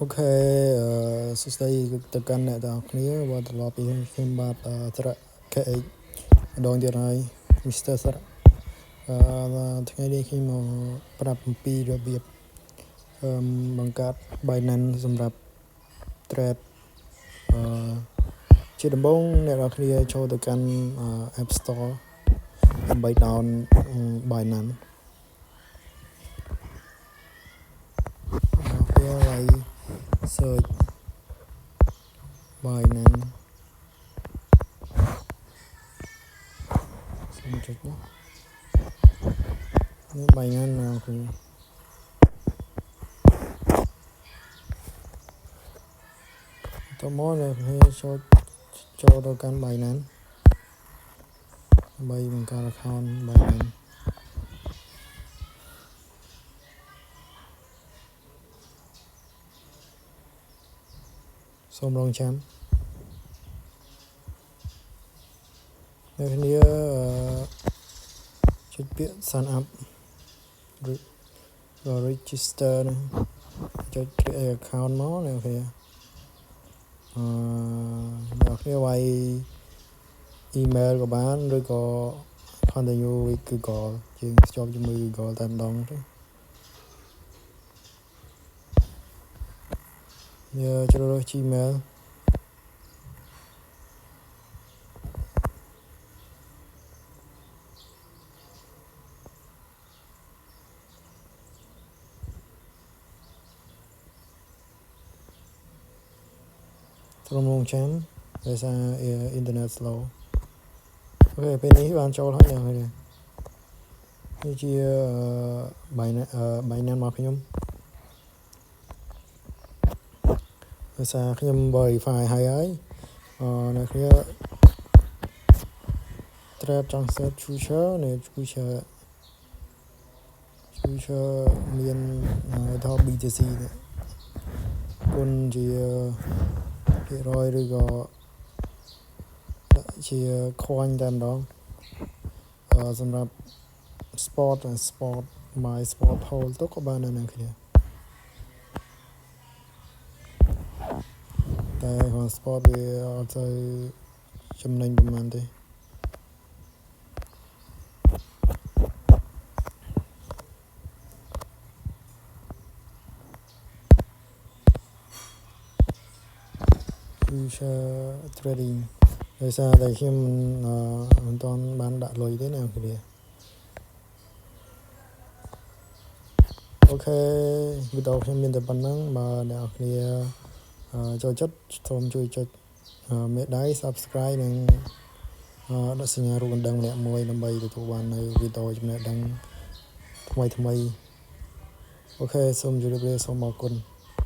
Ok,សួស្តីទៅកាន់អ្នកទាំងអស់គ្នាបាទត្រឡប់ពីខ្ញុំបាទត្រៈ KX ម្ដងទៀតហើយ Mr. ស្រៈថ្ងៃនេះខ្ញុំមកប្រាប់អំពីរបៀបបង្កើត Binance សម្រាប់ trade ជាដំបូងអ្នកទាំងអស់គ្នាចូលទៅកាន់ App Store ដើម្បី down Binance វាឲ្យ search Binance សូមចុចនេះBinance ណាគឺតើមកអ្នកគ្នាចូលទៅកាន់ Binance ដើម្បីបង្កើត account Binance សូមរងចាំអ្នកគ្នាចុចពាក្យ sign up ឬ register ចុច create account មកអ្នកគ្នាអ្នកគ្នាវាយ email ក៏បានឬក៏ continue with Google ជាងភ្ជាប់ជាមួយ Google តែម្ដងទៅយើងជ្រើសរើស Gmail សូមរងចាំដោយសារអ៊ីនធឺណិត slow អូខេពេលនេះបានចូលហើយអ្នកគ្នានេះជា Binance មកខ្ញុំដោយសារខ្ញុំ verify ហើយអ្នកគ្នា trade ចង់ search future នៅ future មានថត BTC នេះគុណជាភាគរយឬក៏ជា coin តែម្ដងសម្រាប់ sport my sport hold ទៅក៏បានដែរអ្នកគ្នាតែក្នុង sport វាអត់ទៅចំណេញប្រហែលទេfuture trading ដោយសារតែខ្ញុំមិនទាន់បានដាក់លុយទេណាគ្នាអូខេវីដេអូខ្ញុំមានតែប៉ុណ្ណឹងបើអ្នកគ្នាចូលចិត្តសូមជួយចុចមេដៃ Subscribe និងដាក់សញ្ញារូបកណ្ដឹងម្នាក់មួយដើម្បីទទួលបាននៅវីដេអូចំណេះដឹងថ្មីអូខេសូមជម្រាបលាសូមអរគុណ